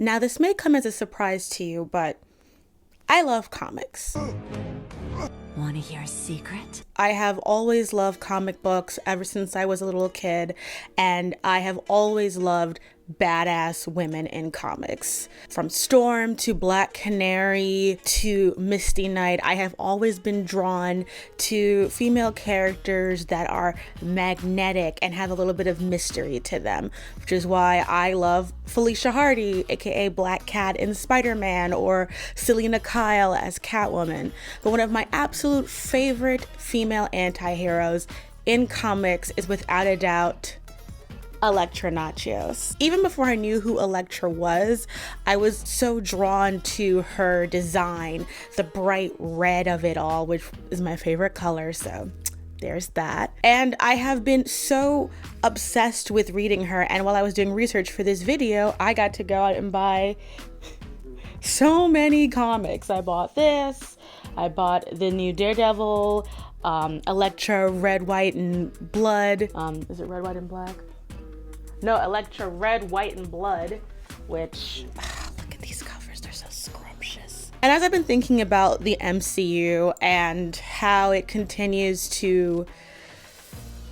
Now, this may come as a surprise to you, but I love comics. Want to hear a secret? I have always loved comic books ever since I was a little kid, and I have always loved badass women in comics. From Storm to Black Canary to Misty Knight, I have always been drawn to female characters that are magnetic and have a little bit of mystery to them, which is why I love Felicia Hardy, aka Black Cat in Spider-Man, or Selena Kyle as Catwoman. But one of my absolute favorite female anti-heroes in comics is without a doubt Elektra Nachos. Even before I knew who Elektra was, I was so drawn to her design, the bright red of it all, which is my favorite color, so there's that. And I have been so obsessed with reading her, and while I was doing research for this video, I got to go out and buy so many comics. I bought this, I bought the new Daredevil, Elektra Red, White, and Blood. Is it Red, White, and Black? No, Elektra Red, White, and Blood, which, look at these covers, they're so scrumptious. And as I've been thinking about the MCU and how it continues to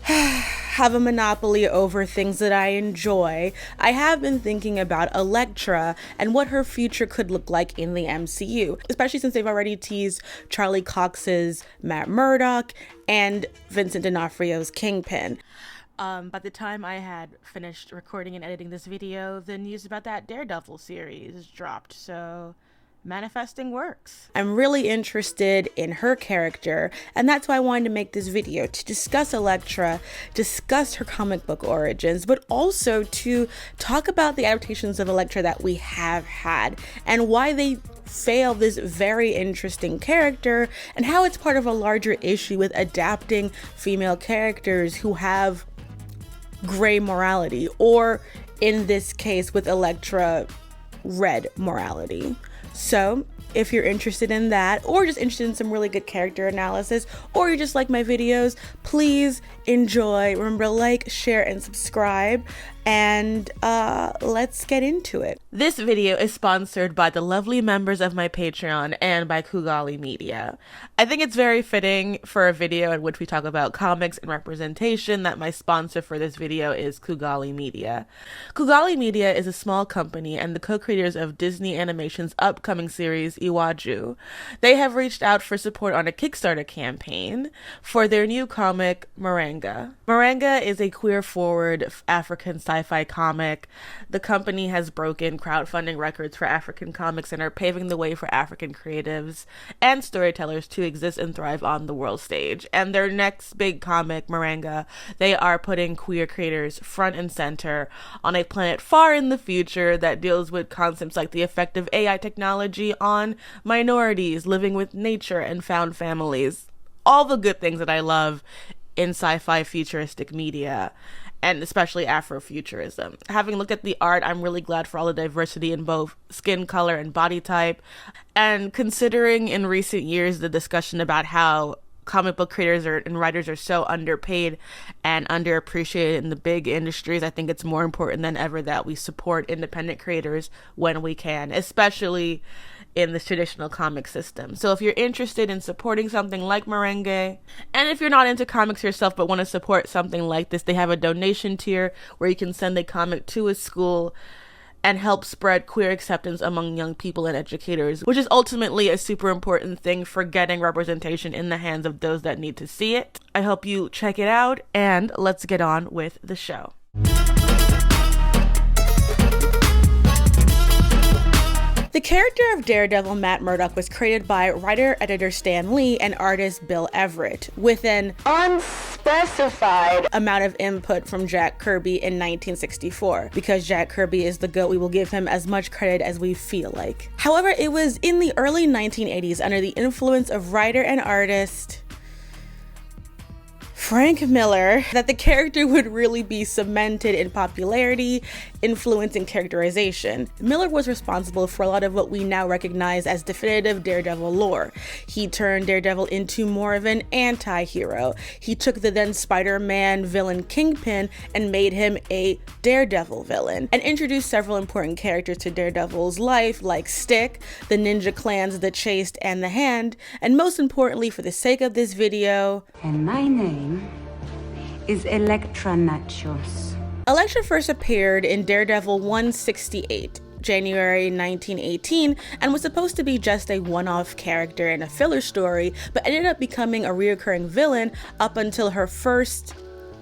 have a monopoly over things that I enjoy, I have been thinking about Elektra and what her future could look like in the MCU, especially since they've already teased Charlie Cox's Matt Murdock and Vincent D'Onofrio's Kingpin. By the time I had finished recording and editing this video, the news about that Daredevil series dropped, so manifesting works. I'm really interested in her character, and that's why I wanted to make this video, to discuss Elektra, discuss her comic book origins, but also to talk about the adaptations of Elektra that we have had and why they fail this very interesting character, and how it's part of a larger issue with adapting female characters who have gray morality, or in this case with Elektra, red morality. So if you're interested in that, or just interested in some really good character analysis, or you just like my videos, please enjoy. Remember to like, share, and subscribe, and let's get into it. This video is sponsored by the lovely members of my Patreon and by Kugali Media. I think it's very fitting for a video in which we talk about comics and representation that my sponsor for this video is Kugali Media. Kugali Media is a small company and the co-creators of Disney Animation's upcoming series Iwaju. They have reached out for support on a Kickstarter campaign for their new comic Moringa. Moringa is a queer-forward African sci-fi comic. The company has broken crowdfunding records for African comics and are paving the way for African creatives and storytellers to exist and thrive on the world stage. And their next big comic, Moringa, they are putting queer creators front and center on a planet far in the future that deals with concepts like the effect of AI technology on minorities, living with nature, and found families. All the good things that I love in sci-fi futuristic media, and especially Afrofuturism. Having looked at the art, I'm really glad for all the diversity in both skin color and body type. And considering in recent years the discussion about how comic book creators and writers are so underpaid and underappreciated in the big industries, I think it's more important than ever that we support independent creators when we can, especially in this traditional comic system. So if you're interested in supporting something like Moringa, and if you're not into comics yourself but want to support something like this, they have a donation tier where you can send a comic to a school and help spread queer acceptance among young people and educators, which is ultimately a super important thing for getting representation in the hands of those that need to see it. I hope you check it out, and let's get on with the show. The character of Daredevil Matt Murdock was created by writer-editor Stan Lee and artist Bill Everett, with an unspecified amount of input from Jack Kirby in 1964. Because Jack Kirby is the GOAT, we will give him as much credit as we feel like. However, it was in the early 1980s, under the influence of writer and artist Frank Miller, that the character would really be cemented in popularity influence in characterization. Miller was responsible for a lot of what we now recognize as definitive Daredevil lore. He turned Daredevil into more of an anti-hero. He took the then Spider-Man villain Kingpin and made him a Daredevil villain, and introduced several important characters to Daredevil's life, like Stick, the ninja clans The Chaste and The Hand, and most importantly, for the sake of this video, And my name is Elektra Nachos. Elektra first appeared in Daredevil 168, January 1918, and was supposed to be just a one-off character in a filler story, but ended up becoming a reoccurring villain up until her first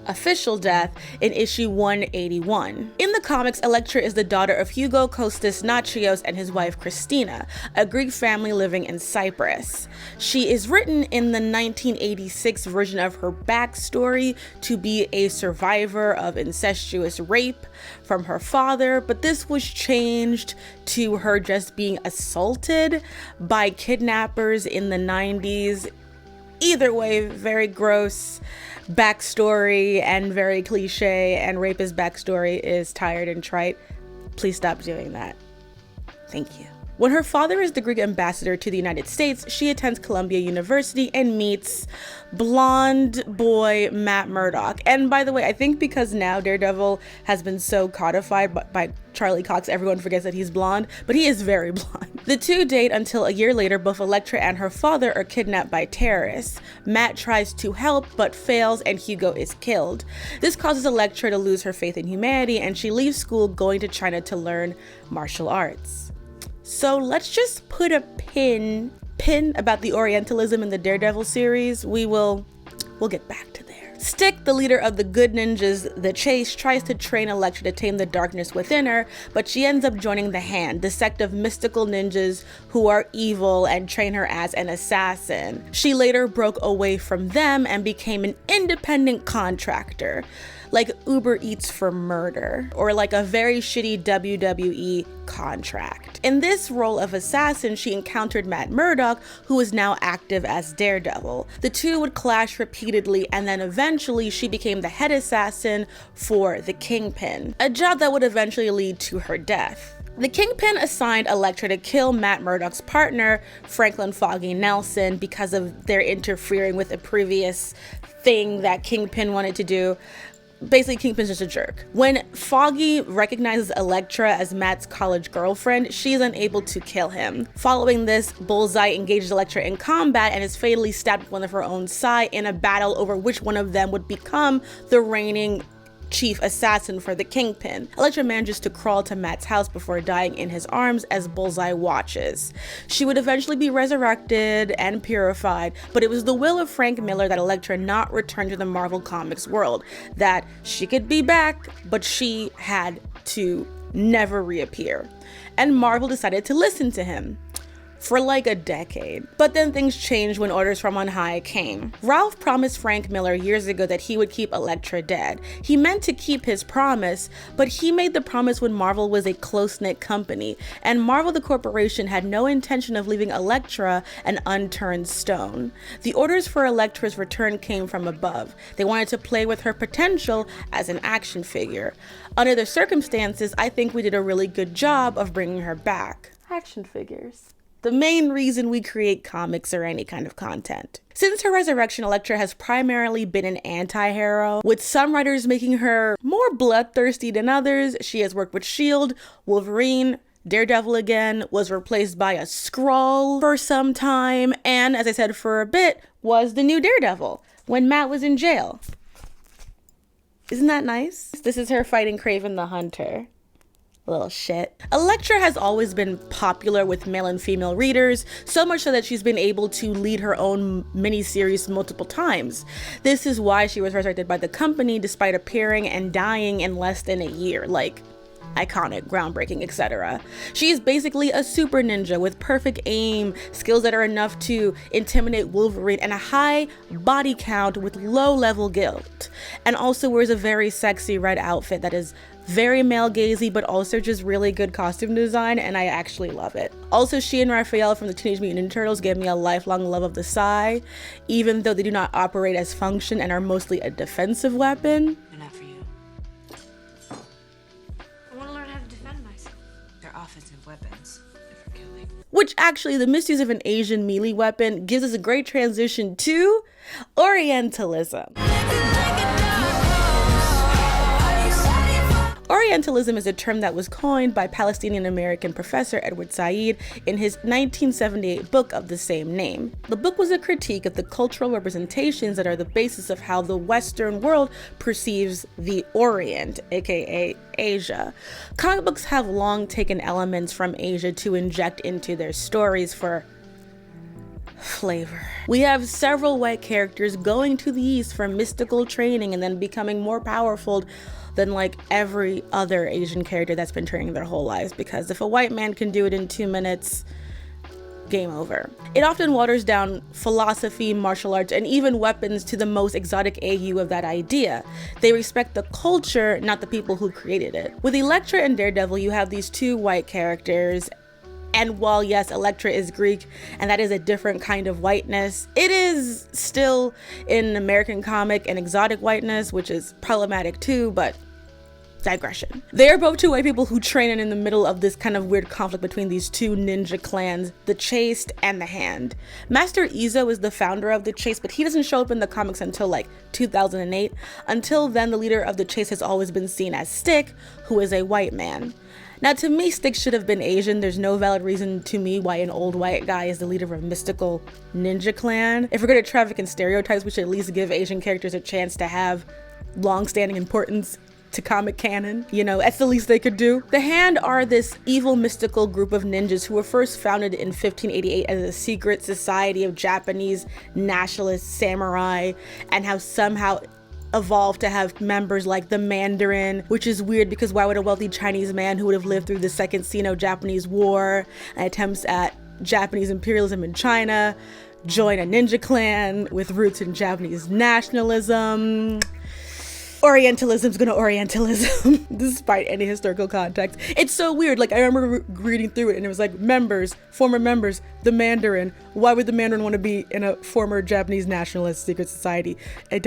official death in issue 181. In the comics, Elektra is the daughter of Hugo Kostas Nachios and his wife Christina, a Greek family living in Cyprus. She is written in the 1986 version of her backstory to be a survivor of incestuous rape from her father, but this was changed to her just being assaulted by kidnappers in the 90s. Either way, very gross backstory and very cliche, and rapist backstory is tired and trite. Please stop doing that. Thank you. When her father is the Greek ambassador to the United States, she attends Columbia University and meets blonde boy Matt Murdock. And by the way, I think because now Daredevil has been so codified by Charlie Cox, everyone forgets that he's blonde, but he is very blonde. The two date until a year later, both Elektra and her father are kidnapped by terrorists. Matt tries to help, but fails, and Hugo is killed. This causes Elektra to lose her faith in humanity, and she leaves school going to China to learn martial arts. So let's just put a pin about the Orientalism in the Daredevil series. We'll get back to there. Stick, the leader of the good ninjas, The Chaste, tries to train Elektra to tame the darkness within her, but she ends up joining the Hand, the sect of mystical ninjas who are evil, and train her as an assassin. She later broke away from them and became an independent contractor, like Uber Eats for murder, or like a very shitty WWE contract. In this role of assassin, she encountered Matt Murdock, who is now active as Daredevil. The two would clash repeatedly, and then eventually she became the head assassin for the Kingpin, a job that would eventually lead to her death. The Kingpin assigned Elektra to kill Matt Murdock's partner, Franklin Foggy Nelson, because of their interfering with a previous thing that Kingpin wanted to do. Basically, Kingpin's just a jerk. When Foggy recognizes Elektra as Matt's college girlfriend, she is unable to kill him. Following this, Bullseye engages Elektra in combat and is fatally stabbed with one of her own side in a battle over which one of them would become the reigning chief assassin for the Kingpin. Elektra manages to crawl to Matt's house before dying in his arms as Bullseye watches. She would eventually be resurrected and purified, but it was the will of Frank Miller that Elektra not return to the Marvel Comics world, that she could be back, but she had to never reappear. And Marvel decided to listen to him for like a decade. But then things changed when orders from on high came. Ralph promised Frank Miller years ago that he would keep Elektra dead. He meant to keep his promise, but he made the promise when Marvel was a close-knit company, and Marvel the corporation had no intention of leaving Elektra an unturned stone. The orders for Elektra's return came from above. They wanted to play with her potential as an action figure. Under the circumstances, I think we did a really good job of bringing her back. Action figures. The main reason we create comics or any kind of content. Since her resurrection, Elektra has primarily been an anti-hero, with some writers making her more bloodthirsty than others. She has worked with S.H.I.E.L.D., Wolverine, Daredevil again, was replaced by a Skrull for some time, and as I said for a bit, was the new Daredevil when Matt was in jail. Isn't that nice? This is her fighting Kraven the Hunter. Little shit. Elektra has always been popular with male and female readers, so much so that she's been able to lead her own miniseries multiple times. This is why she was resurrected by the company despite appearing and dying in less than a year. Like, iconic, groundbreaking, etc. She is basically a super ninja with perfect aim, skills that are enough to intimidate Wolverine, and a high body count with low level guilt. And also wears a very sexy red outfit that is very male gazy, but also just really good costume design, and I actually love it. Also, she and Raphael from the Teenage Mutant Ninja Turtles gave me a lifelong love of the Psy, even though they do not operate as function and are mostly a defensive weapon. Enough for you. I want to offensive weapons for killing. Which actually, the misuse of an Asian melee weapon gives us a great transition to Orientalism. Orientalism is a term that was coined by Palestinian-American professor Edward Said in his 1978 book of the same name. The book was a critique of the cultural representations that are the basis of how the Western world perceives the Orient, aka Asia. Comic books have long taken elements from Asia to inject into their stories for flavor. We have several white characters going to the East for mystical training and then becoming more powerful than like every other Asian character that's been training their whole lives, because if a white man can do it in 2 minutes, game over. It often waters down philosophy, martial arts, and even weapons to the most exotic AU of that idea. They respect the culture, not the people who created it. With Elektra and Daredevil, you have these two white characters. And while yes, Elektra is Greek, and that is a different kind of whiteness, it is still in American comic an exotic whiteness, which is problematic too, but digression. They are both two white people who train in the middle of this kind of weird conflict between these two ninja clans, the Chaste and the Hand. Master Izo is the founder of the Chaste, but he doesn't show up in the comics until like 2008. Until then, the leader of the Chaste has always been seen as Stick, who is a white man. Now, to me, Stick should have been Asian. There's no valid reason to me why an old white guy is the leader of a mystical ninja clan. If we're going to traffic in stereotypes, we should at least give Asian characters a chance to have long-standing importance to comic canon. You know, that's the least they could do. The Hand are this evil mystical group of ninjas who were first founded in 1588 as a secret society of Japanese nationalist samurai, and have somehow evolved to have members like the Mandarin, which is weird because why would a wealthy Chinese man who would have lived through the Second Sino-Japanese War and attempts at Japanese imperialism in China join a ninja clan with roots in Japanese nationalism? Orientalism's gonna Orientalism, despite any historical context. It's so weird. Like, I remember reading through it and it was like, members, former members, the Mandarin. Why would the Mandarin want to be in a former Japanese nationalist secret society? I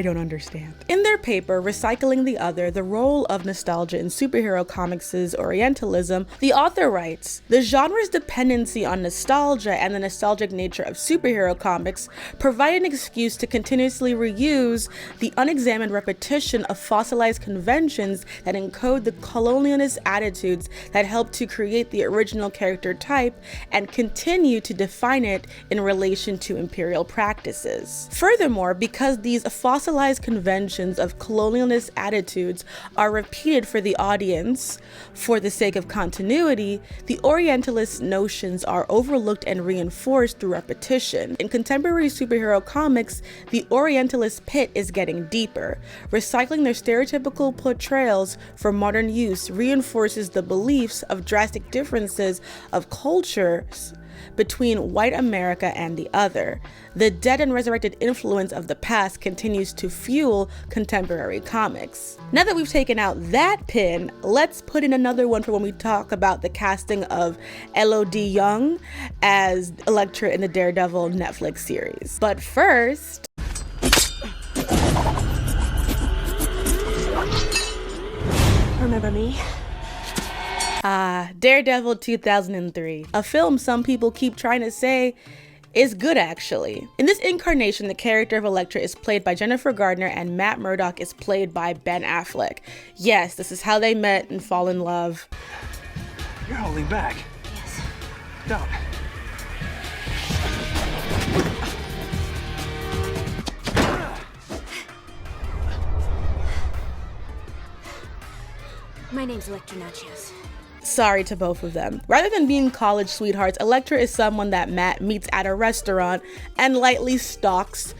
don't understand. In their paper, Recycling the Other, the role of nostalgia in superhero comics is Orientalism, the author writes, the genre's dependency on nostalgia and the nostalgic nature of superhero comics provide an excuse to continuously reuse the unexamined repetition of fossilized conventions that encode the colonialist attitudes that help to create the original character type and continue to define it in relation to imperial practices. Furthermore, because these fossilized conventions of colonialist attitudes are repeated for the audience for the sake of continuity, the Orientalist notions are overlooked and reinforced through repetition. In contemporary superhero comics, the Orientalist pit is getting deeper. Recycling their stereotypical portrayals for modern use reinforces the beliefs of drastic differences of cultures between white America and the other. The dead and resurrected influence of the past continues to fuel contemporary comics. Now that we've taken out that pin, let's put in another one for when we talk about the casting of Elodie Yung as Elektra in the Daredevil Netflix series. But first, remember me? Daredevil 2003, a film some people keep trying to say is good actually. In this incarnation, the character of Elektra is played by Jennifer Gardner and Matt Murdock is played by Ben Affleck. Yes, this is how they met and fall in love. You're holding back. Yes. Don't. My name's Elektra Nachos. Sorry to both of them. Rather than being college sweethearts, Elektra is someone that Matt meets at a restaurant and lightly stalks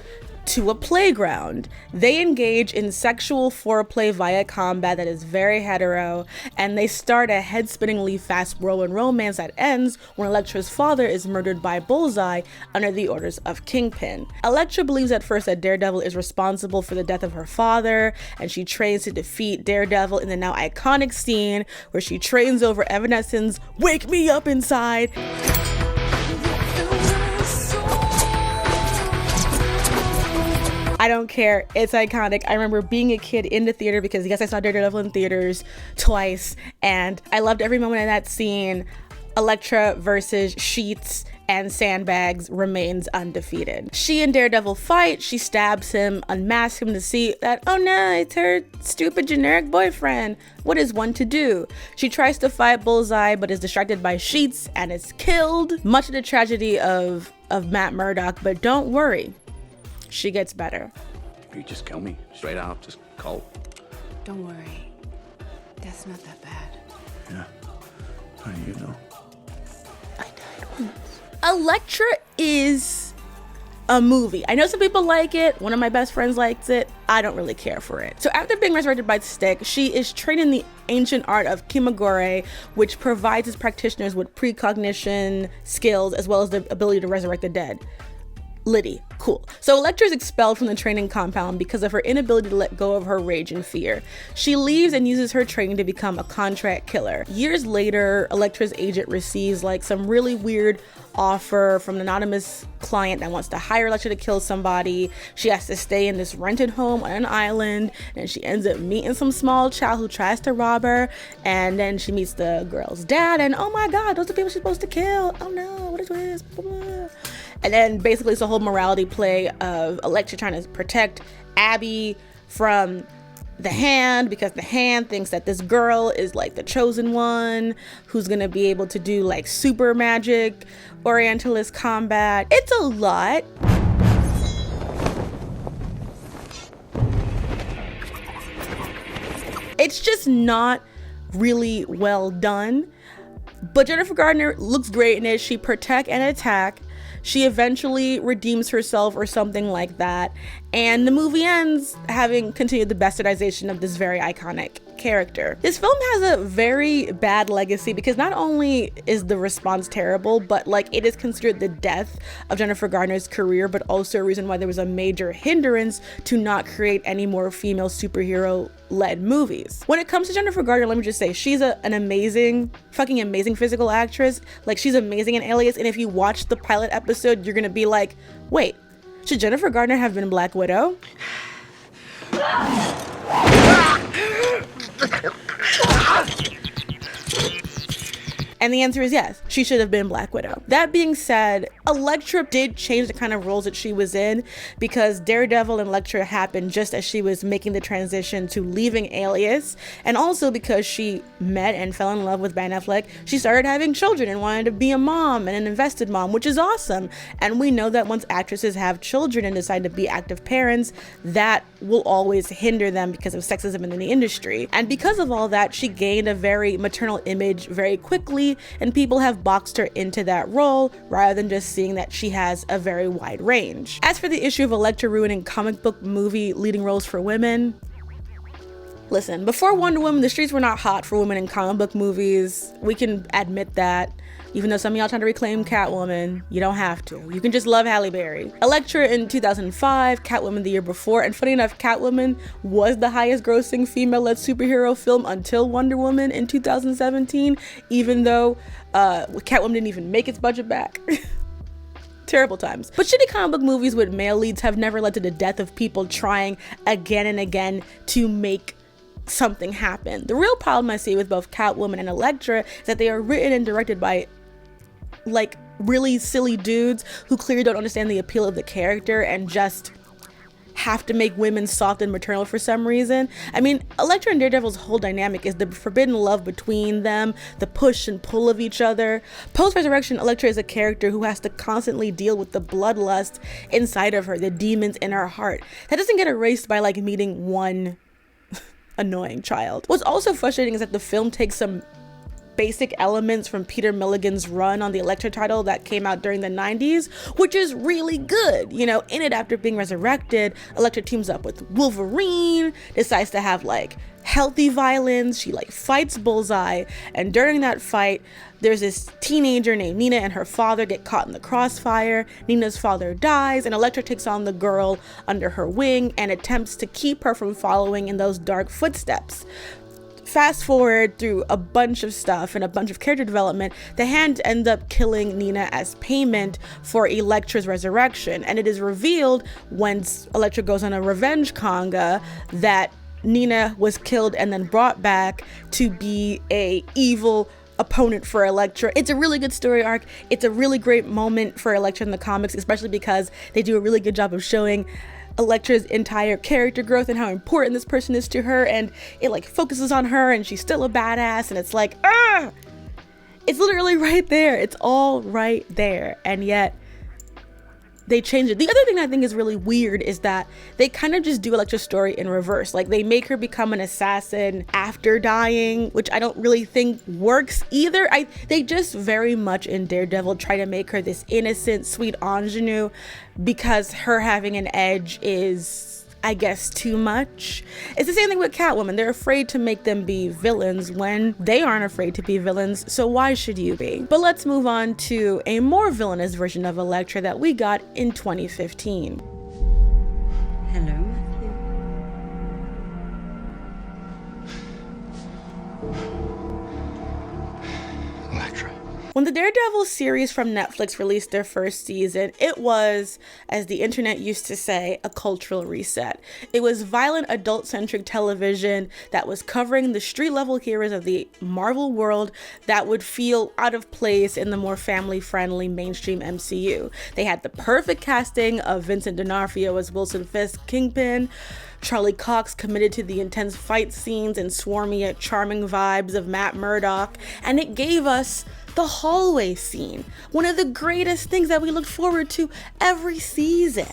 to a playground. They engage in sexual foreplay via combat that is very hetero, and they start a head-spinningly fast whirlwind romance that ends when Elektra's father is murdered by Bullseye under the orders of Kingpin. Elektra believes at first that Daredevil is responsible for the death of her father, and she trains to defeat Daredevil in the now iconic scene where she trains over Evanescence's "Wake Me Up Inside." I don't care. It's iconic. I remember being a kid in the theater because yes, I saw Daredevil in theaters twice, and I loved every moment of that scene. Elektra versus sheets and sandbags remains undefeated. She and Daredevil fight. She stabs him, unmasks him to see that, oh no, it's her stupid generic boyfriend. What is one to do? She tries to fight Bullseye, but is distracted by sheets and is killed. Much of the tragedy of Matt Murdock, but don't worry, she gets better. You just kill me straight out, just cold. Don't worry. Death's not that bad. Yeah. How do you know? Elektra is a movie. I know some people like it. One of my best friends likes it. I don't really care for it. So after being resurrected by the stick, she is trained in the ancient art of Kimagure, which provides its practitioners with precognition skills as well as the ability to resurrect the dead. Liddy, cool. So Elektra is expelled from the training compound because of her inability to let go of her rage and fear. She leaves and uses her training to become a contract killer. Years later, Elektra's agent receives like some really weird offer from an anonymous client that wants to hire Elektra to kill somebody. She has to stay in this rented home on an island, and she ends up meeting some small child who tries to rob her, and then she meets the girl's dad, and oh my god, those are the people she's supposed to kill. Oh no, what is this? And then basically it's a whole morality play of Elektra trying to protect Abby from the Hand, because the Hand thinks that this girl is like the chosen one who's gonna be able to do like super magic, Orientalist combat. It's a lot. It's just not really well done. But Jennifer Garner looks great in it. She protect and attack. She eventually redeems herself or something like that. And the movie ends having continued the bastardization of this very iconic character. This film has a very bad legacy because not only is the response terrible, but like it is considered the death of Jennifer Garner's career, but also a reason why there was a major hindrance to not create any more female superhero-led movies. When it comes to Jennifer Garner, let me just say, she's an amazing, fucking amazing physical actress. Like, she's amazing in Alias, and if you watch the pilot episode, you're gonna be like, wait, should Jennifer Garner have been Black Widow? And the answer is yes, she should have been Black Widow. That being said, Elektra did change the kind of roles that she was in because Daredevil and Elektra happened just as she was making the transition to leaving Alias, and also because she met and fell in love with Ben Affleck, she started having children and wanted to be a mom and an invested mom, which is awesome. And we know that once actresses have children and decide to be active parents, that will always hinder them because of sexism in the industry. And because of all that, she gained a very maternal image very quickly, and people have boxed her into that role rather than just seeing that she has a very wide range. As for the issue of Elektra ruining comic book movie leading roles for women, listen, before Wonder Woman, the streets were not hot for women in comic book movies. We can admit that. Even though some of y'all trying to reclaim Catwoman, you don't have to. You can just love Halle Berry. Elektra in 2005, Catwoman the year before, and funny enough, Catwoman was the highest grossing female-led superhero film until Wonder Woman in 2017, even though Catwoman didn't even make its budget back. Terrible times. But shitty comic book movies with male leads have never led to the death of people trying again and again to make something happen. The real problem I see with both Catwoman and Elektra is that they are written and directed by like really silly dudes who clearly don't understand the appeal of the character and just have to make women soft and maternal for some reason. I mean, Elektra and Daredevil's whole dynamic is the forbidden love between them, the push and pull of each other. Post-resurrection, Elektra is a character who has to constantly deal with the bloodlust inside of her, the demons in her heart. That doesn't get erased by like meeting one annoying child. What's also frustrating is that the film takes some basic elements from Peter Milligan's run on the Elektra title that came out during the 90s, which is really good. You know, in it, after being resurrected, Elektra teams up with Wolverine, decides to have like healthy violence. She like fights Bullseye, and during that fight, there's this teenager named Nina and her father get caught in the crossfire. Nina's father dies, and Elektra takes on the girl under her wing and attempts to keep her from following in those dark footsteps. fast forward through a bunch of stuff and a bunch of character development, the Hand ends up killing Nina as payment for Elektra's resurrection. And it is revealed when Elektra goes on a revenge conga that Nina was killed and then brought back to be a evil opponent for Elektra. It's a really good story arc. It's a really great moment for Elektra in the comics, especially because they do a really good job of showing Elektra's entire character growth and how important this person is to her, and it like focuses on her and she's still a badass, and it's like, it's literally right there. It's all right there, and yet they changed it. The other thing I think is really weird is that they kind of just do Elektra's story in reverse. Like, they make her become an assassin after dying, which I don't really think works either. They just very much in Daredevil try to make her this innocent, sweet ingenue because her having an edge is, I guess, too much. It's the same thing with Catwoman. They're afraid to make them be villains when they aren't afraid to be villains, so why should you be? But let's move on to a more villainous version of Elektra that we got in 2015. Hello. Elektra. When the Daredevil series from Netflix released their first season, it was, as the internet used to say, a cultural reset. It was violent, adult-centric television that was covering the street-level heroes of the Marvel world that would feel out of place in the more family-friendly mainstream MCU. They had the perfect casting of Vincent D'Onofrio as Wilson Fisk, Kingpin, Charlie Cox committed to the intense fight scenes and swarmy yet charming vibes of Matt Murdock, and it gave us the hallway scene, one of the greatest things that we looked forward to every season.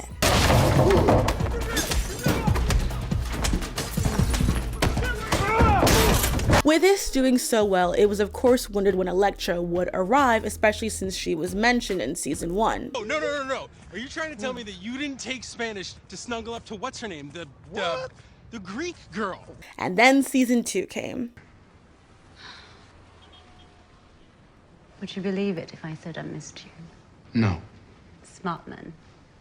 With this doing so well, it was of course wondered when Elektra would arrive, especially since she was mentioned in season 1. Oh, no. Are you trying to tell me that you didn't take Spanish to snuggle up to what's her name? The Greek girl. And then season 2 came. Would you believe it if I said I missed you? No. Smart man.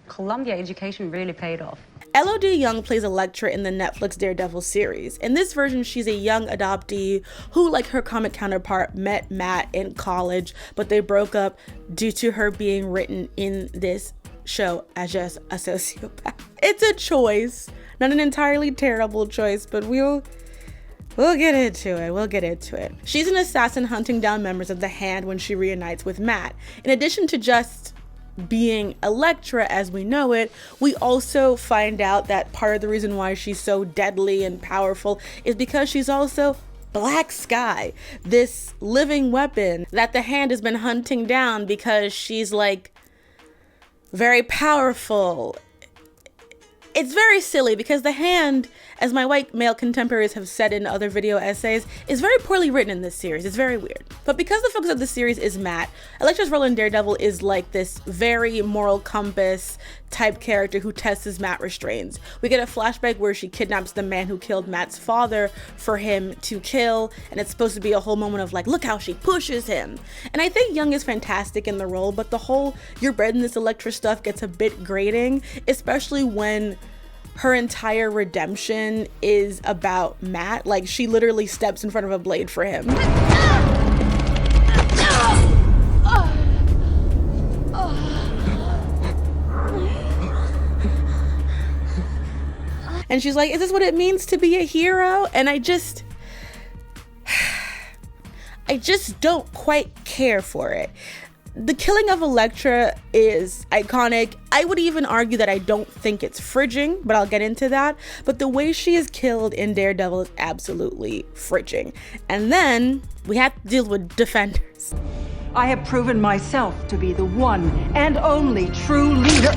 Columbia education really paid off. Elodie Yung plays Elektra in the Netflix Daredevil series. In this version, she's a young adoptee who, like her comic counterpart, met Matt in college, but they broke up due to her being written in this show as just a sociopath. It's a choice, not an entirely terrible choice, but we'll get into it. She's an assassin hunting down members of the Hand when she reunites with Matt. In addition to just being Elektra as we know it, we also find out that part of the reason why she's so deadly and powerful is because she's also Black Sky, this living weapon that the Hand has been hunting down because she's like very powerful. It's very silly because the Hand, as my white male contemporaries have said in other video essays, is very poorly written in this series. It's very weird. But because the focus of the series is Matt, Elektra's role in Daredevil is like this very moral compass type character who tests as Matt restrains. We get a flashback where she kidnaps the man who killed Matt's father for him to kill, and it's supposed to be a whole moment of like, look how she pushes him. And I think Young is fantastic in the role, but the whole you're bred in this Elektra stuff gets a bit grating, especially when her entire redemption is about Matt. Like, she literally steps in front of a blade for him. And she's like, is this what it means to be a hero? And I just don't quite care for it. The killing of Elektra is iconic. I would even argue that I don't think it's fridging, but I'll get into that. But the way she is killed in Daredevil is absolutely fridging. And then we have to deal with Defenders. I have proven myself to be the one and only true leader.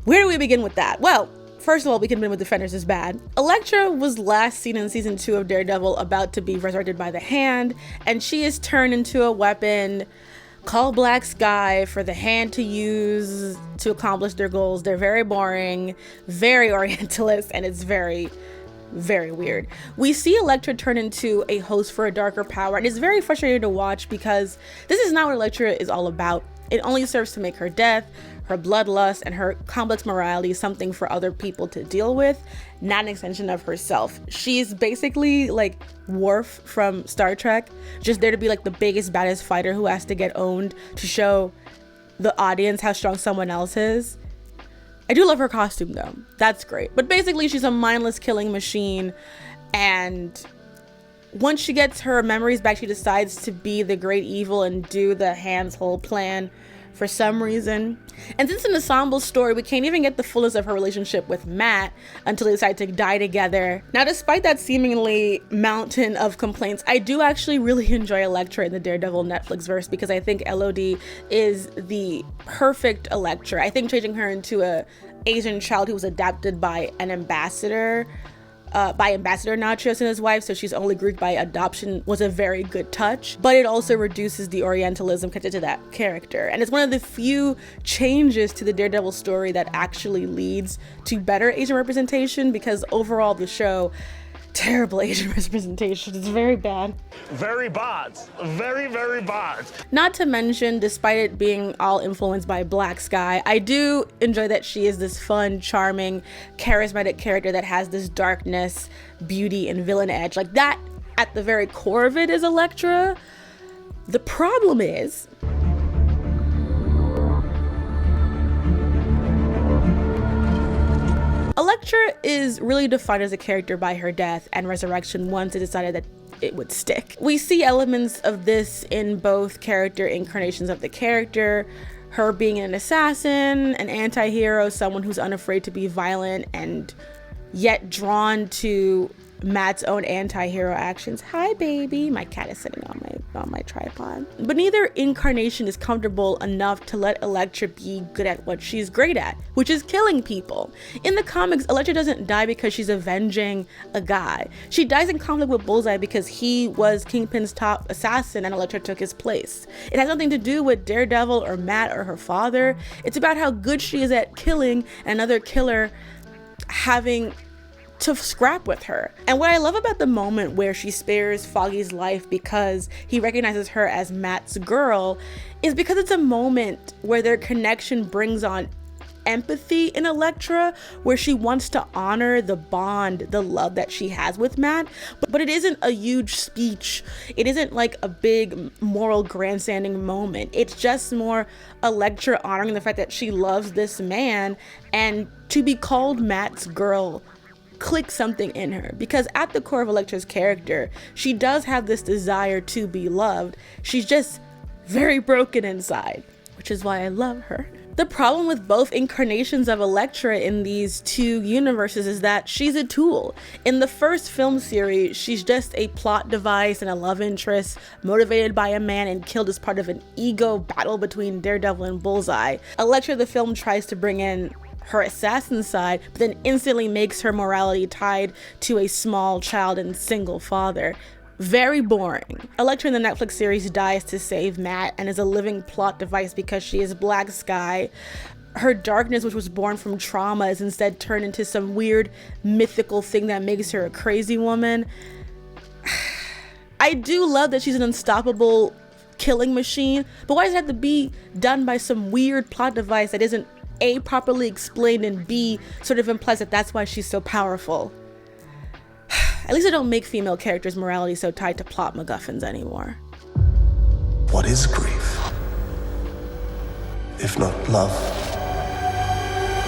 Where do we begin with that? Well, first of all, we can begin with Defenders is bad. Elektra was last seen in season 2 of Daredevil about to be resurrected by the Hand, and she is turned into a weapon called Black Sky for the Hand to use to accomplish their goals. They're very boring, very Orientalist, and it's very, very weird. We see Elektra turn into a host for a darker power, and it's very frustrating to watch because this is not what Elektra is all about. It only serves to make her death, her bloodlust and her complex morality is something for other people to deal with, not an extension of herself. She's basically like Worf from Star Trek, just there to be like the biggest, baddest fighter who has to get owned to show the audience how strong someone else is. I do love her costume though. That's great. But basically she's a mindless killing machine, and once she gets her memories back, she decides to be the great evil and do the Han's whole plan for some reason. And since it's an ensemble story, we can't even get the fullness of her relationship with Matt until they decide to die together. Now, despite that seemingly mountain of complaints, I do actually really enjoy Elektra in the Daredevil Netflix verse, because I think Elodie is the perfect Elektra. I think changing her into a Asian child who was adopted by an ambassador, by Ambassador Nachios and his wife, so she's only Greek by adoption, was a very good touch. But it also reduces the Orientalism connected to that character, and it's one of the few changes to the Daredevil story that actually leads to better Asian representation, because overall the show, terrible Asian representation. It's very bad. Very bad. Very, very bad. Not to mention, despite it being all influenced by Black Sky, I do enjoy that she is this fun, charming, charismatic character that has this darkness, beauty, and villain edge. Like that, at the very core of it, is Elektra. The problem is, Elektra is really defined as a character by her death and resurrection once it decided that it would stick. We see elements of this in both character incarnations of the character, her being an assassin, an anti-hero, someone who's unafraid to be violent and yet drawn to Matt's own anti-hero actions. Hi baby, my cat is sitting on my tripod. But neither incarnation is comfortable enough to let Elektra be good at what she's great at, which is killing people. In the comics, Elektra doesn't die because she's avenging a guy. She dies in conflict with Bullseye because he was Kingpin's top assassin and Elektra took his place. It has nothing to do with Daredevil or Matt or her father. It's about how good she is at killing and another killer having to scrap with her. And what I love about the moment where she spares Foggy's life because he recognizes her as Matt's girl is because it's a moment where their connection brings on empathy in Elektra, where she wants to honor the bond, the love that she has with Matt, but it isn't a huge speech. It isn't like a big moral grandstanding moment. It's just more Elektra honoring the fact that she loves this man, and to be called Matt's girl click something in her, because at the core of Elektra's character, she does have this desire to be loved. She's just very broken inside, which is why I love her. The problem with both incarnations of Elektra in these two universes is that she's a tool. In the first film series, she's just a plot device and a love interest motivated by a man and killed as part of an ego battle between Daredevil and Bullseye. Elektra, the film, tries to bring in her assassin side, but then instantly makes her morality tied to a small child and single father. Very boring. Elektra in the Netflix series dies to save Matt and is a living plot device because she is Black Sky. Her darkness, which was born from trauma, is instead turned into some weird mythical thing that makes her a crazy woman. I do love that she's an unstoppable killing machine, but why does it have to be done by some weird plot device that isn't A, properly explained, and B, sort of implies that that's why she's so powerful? At least I don't make female characters' morality so tied to plot MacGuffins anymore. What is grief? If not love,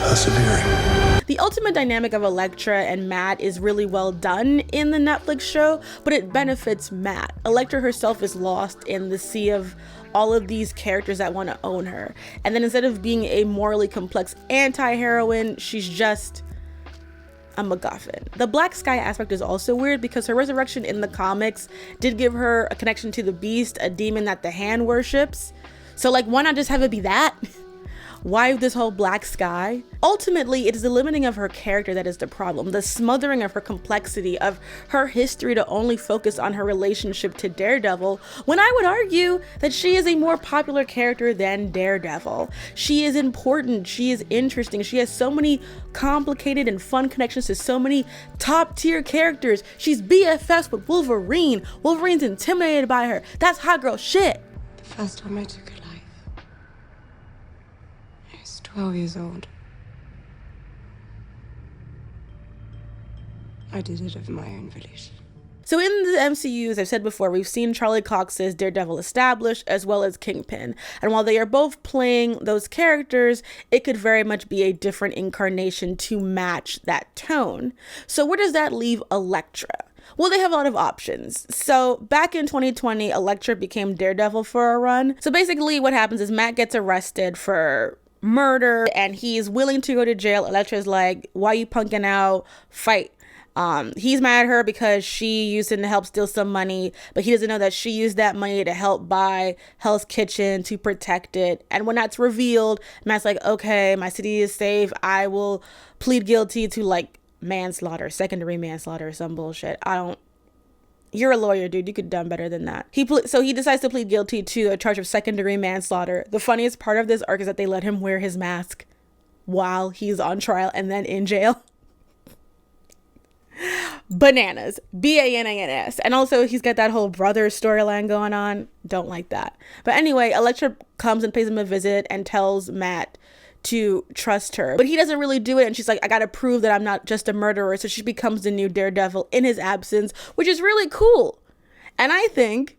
persevering. The ultimate dynamic of Elektra and Matt is really well done in the Netflix show, but it benefits Matt. Elektra herself is lost in the sea of all of these characters that want to own her. And then instead of being a morally complex anti-heroine, she's just a MacGuffin. The Black Sky aspect is also weird because her resurrection in the comics did give her a connection to the Beast, a demon that the Hand worships. So like, why not just have it be that? Why this whole Black Sky? Ultimately, it is the limiting of her character that is the problem, the smothering of her complexity, of her history to only focus on her relationship to Daredevil, when I would argue that she is a more popular character than Daredevil. She is important, she is interesting, she has so many complicated and fun connections to so many top tier characters. She's BFFs with Wolverine. Wolverine's intimidated by her. That's hot girl shit. The first time I took a life, I was 12 years old. I did it of my own volition. So in the MCU, as I've said before, we've seen Charlie Cox's Daredevil established as well as Kingpin. And while they are both playing those characters, it could very much be a different incarnation to match that tone. So where does that leave Elektra? Well, they have a lot of options. So back in 2020, Elektra became Daredevil for a run. So basically what happens is Matt gets arrested for murder and he's willing to go to jail. Elektra's like, why you punking out? Fight. He's mad at her because she used him to help steal some money, but he doesn't know that she used that money to help buy Hell's Kitchen to protect it. And when that's revealed, Matt's like, okay, my city is safe. I will plead guilty to like manslaughter, secondary manslaughter or some bullshit. You're a lawyer, dude. You could have done better than that. So he decides to plead guilty to a charge of secondary manslaughter. The funniest part of this arc is that they let him wear his mask while he's on trial and then in jail. Bananas. BANANS. And also he's got that whole brother storyline going on. Don't like that. But anyway, Elektra comes and pays him a visit and tells Matt to trust her, but he doesn't really do it. And she's like, I gotta prove that I'm not just a murderer. So she becomes the new Daredevil in his absence, which is really cool. And I think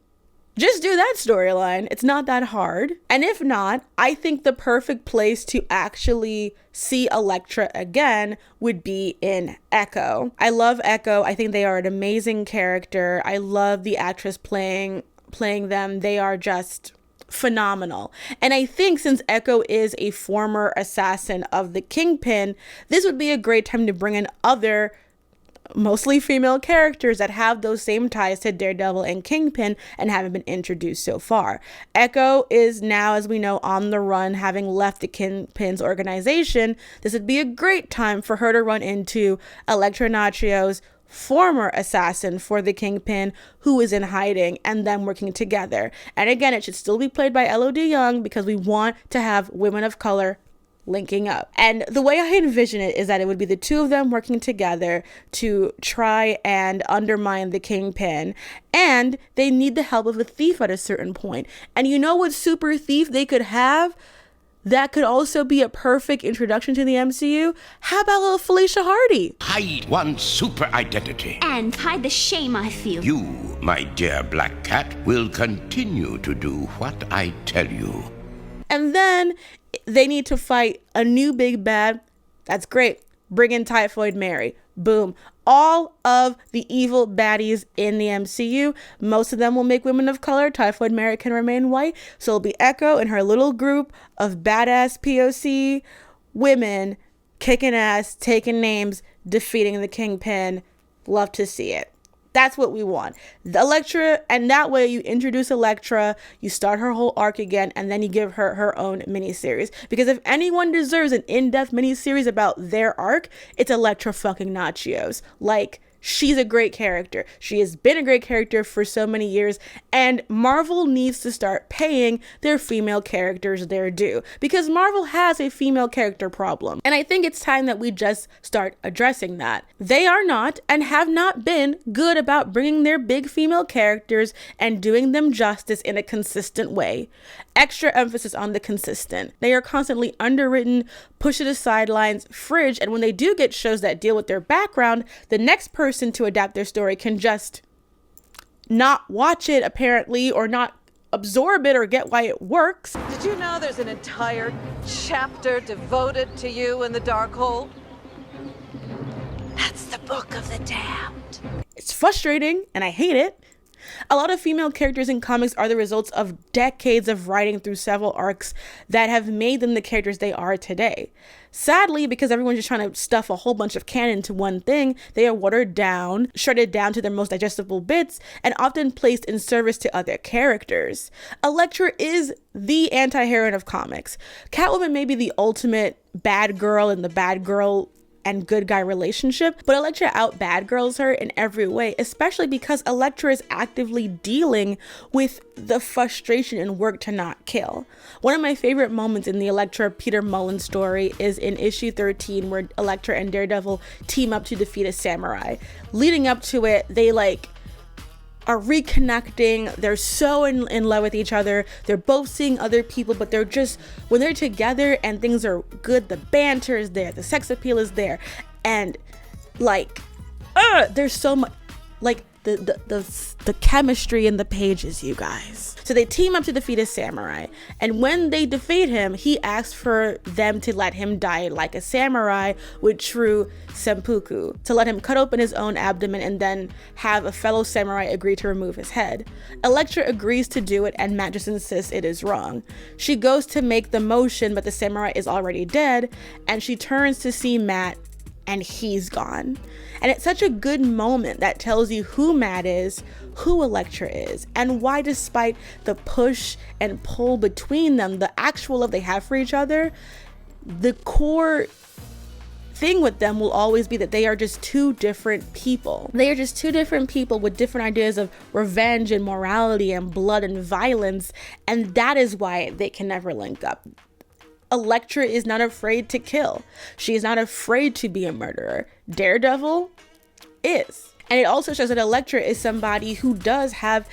just do that storyline. It's not that hard. And if not, I think the perfect place to actually see Elektra again would be in Echo. I love Echo. I think they are an amazing character. I love the actress playing them. They are just phenomenal. And I think since Echo is a former assassin of the Kingpin, this would be a great time to bring in other mostly female characters that have those same ties to Daredevil and Kingpin and haven't been introduced so far. Echo is now, as we know, on the run, having left the Kingpin's organization. This would be a great time for her to run into Elektra Nachios, former assassin for the Kingpin, who is in hiding, and them working together. And again, it should still be played by Elodie Yung because we want to have women of color linking up. And the way I envision it is that it would be the two of them working together to try and undermine the Kingpin. And they need the help of a thief at a certain point. And you know what super thief they could have? That could also be a perfect introduction to the MCU. How about little Felicia Hardy? Hide one's super identity. And hide the shame I feel. You, my dear black cat, will continue to do what I tell you. And then they need to fight a new big bad. That's great. Bring in Typhoid Mary. Boom. All of the evil baddies in the MCU, most of them will make women of color. Typhoid Mary can remain white. So it'll be Echo and her little group of badass POC women kicking ass, taking names, defeating the Kingpin. Love to see it. That's what we want. The Elektra, and that way you introduce Elektra, you start her whole arc again, and then you give her her own miniseries. Because if anyone deserves an in-depth miniseries about their arc, it's Elektra fucking Nachios. Like, she's a great character. She has been a great character for so many years, and Marvel needs to start paying their female characters their due, because Marvel has a female character problem, and I think it's time that we just start addressing that. They are not and have not been good about bringing their big female characters and doing them justice in a consistent way. Extra emphasis on the consistent. They are constantly underwritten, pushed to the sidelines, fridge, and when they do get shows that deal with their background, the next person to adapt their story can just not watch it apparently, or not absorb it or get why it works. Did you know there's an entire chapter devoted to you in the Darkhold? That's the Book of the Damned. It's frustrating and I hate it. A lot of female characters in comics are the results of decades of writing through several arcs that have made them the characters they are today. Sadly, because everyone's just trying to stuff a whole bunch of canon into one thing, they are watered down, shredded down to their most digestible bits, and often placed in service to other characters. Elektra is the anti-heroine of comics. Catwoman may be the ultimate bad girl in the bad girl and good guy relationship, but Elektra out bad girls her in every way, especially because Elektra is actively dealing with the frustration and work to not kill. One of my favorite moments in the Elektra Peter Mullen story is in issue 13, where Elektra and Daredevil team up to defeat a samurai. Leading up to it, they are reconnecting. They're so in love with each other. They're both seeing other people, but they're just, when they're together and things are good, the banter is there, the sex appeal is there, and like there's so much, like the chemistry in the pages, you guys. So they team up to defeat a samurai, and when they defeat him, he asks for them to let him die like a samurai with true seppuku, to let him cut open his own abdomen and then have a fellow samurai agree to remove his head. Elektra agrees to do it, and Matt just insists it is wrong. She goes to make the motion, but the samurai is already dead, and she turns to see Matt, and he's gone. And it's such a good moment that tells you who Matt is, who Elektra is, and why, despite the push and pull between them, the actual love they have for each other, the core thing with them will always be that they are just two different people. They are just two different people with different ideas of revenge and morality and blood and violence, and that is why they can never link up. Elektra is not afraid to kill. She is not afraid to be a murderer. Daredevil is. And it also shows that Elektra is somebody who does have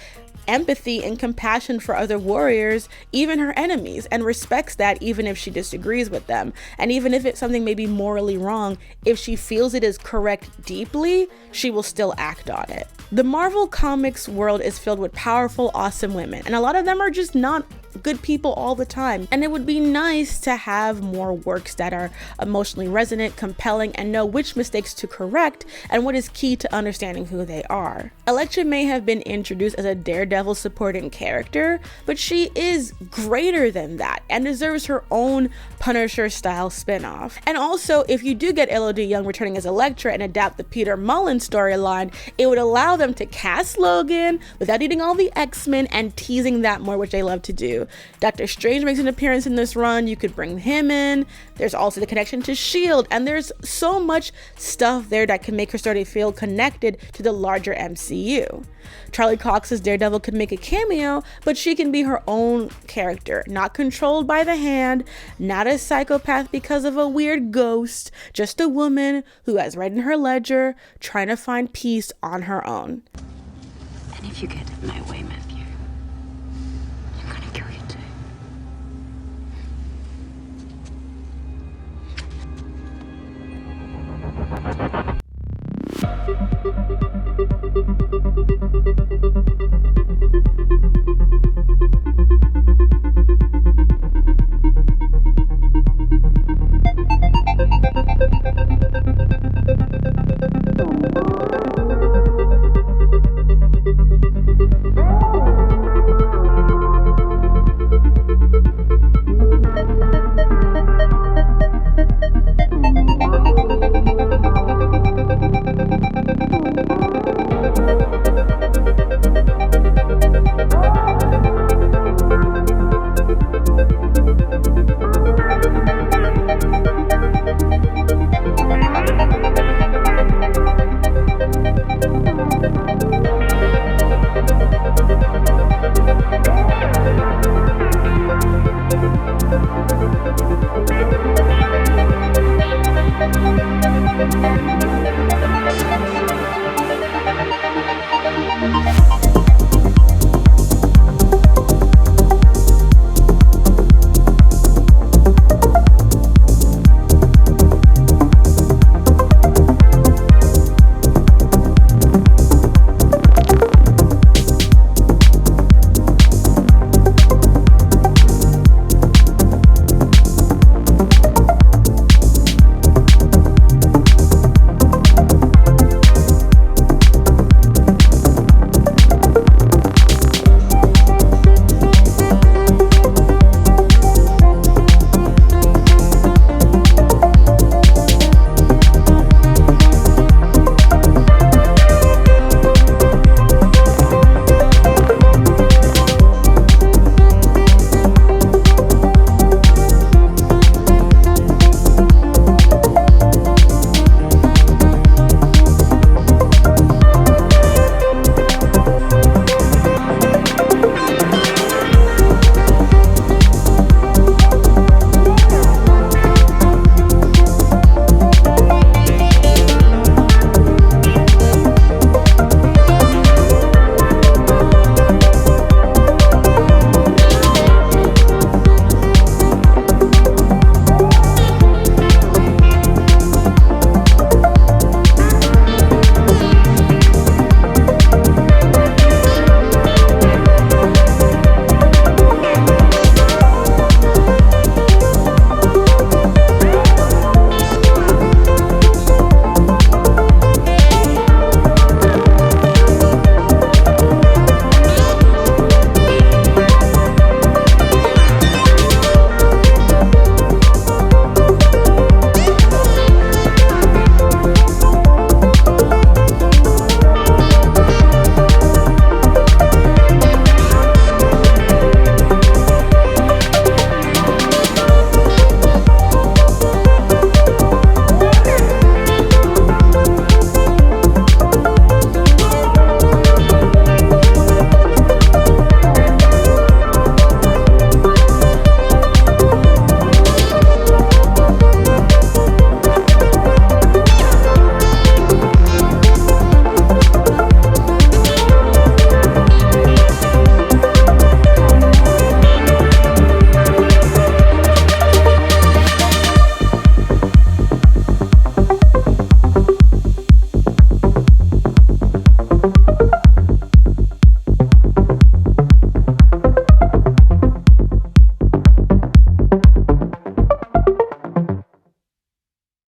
empathy and compassion for other warriors, even her enemies, and respects that even if she disagrees with them. And even if it's something maybe morally wrong, if she feels it is correct deeply, she will still act on it. The Marvel Comics world is filled with powerful, awesome women, and a lot of them are just not good people all the time. And it would be nice to have more works that are emotionally resonant, compelling, and know which mistakes to correct and what is key to understanding who they are. Elektra may have been introduced as a Daredevil supporting character, but she is greater than that and deserves her own Punisher-style spin-off. And also, if you do get Elodie Young returning as Elektra and adapt the Peter Mullen storyline, it would allow them to cast Logan without needing all the X-Men and teasing that more, which they love to do. Doctor Strange makes an appearance in this run. You could bring him in. There's also the connection to S.H.I.E.L.D., and there's so much stuff there that can make her story feel connected to the larger MCU. Charlie Cox's Daredevil could make a cameo, but she can be her own character, not controlled by the Hand, not a psychopath because of a weird ghost, just a woman who has red in her ledger, trying to find peace on her own. And if you get in my way, Matthew, I'm gonna kill you too.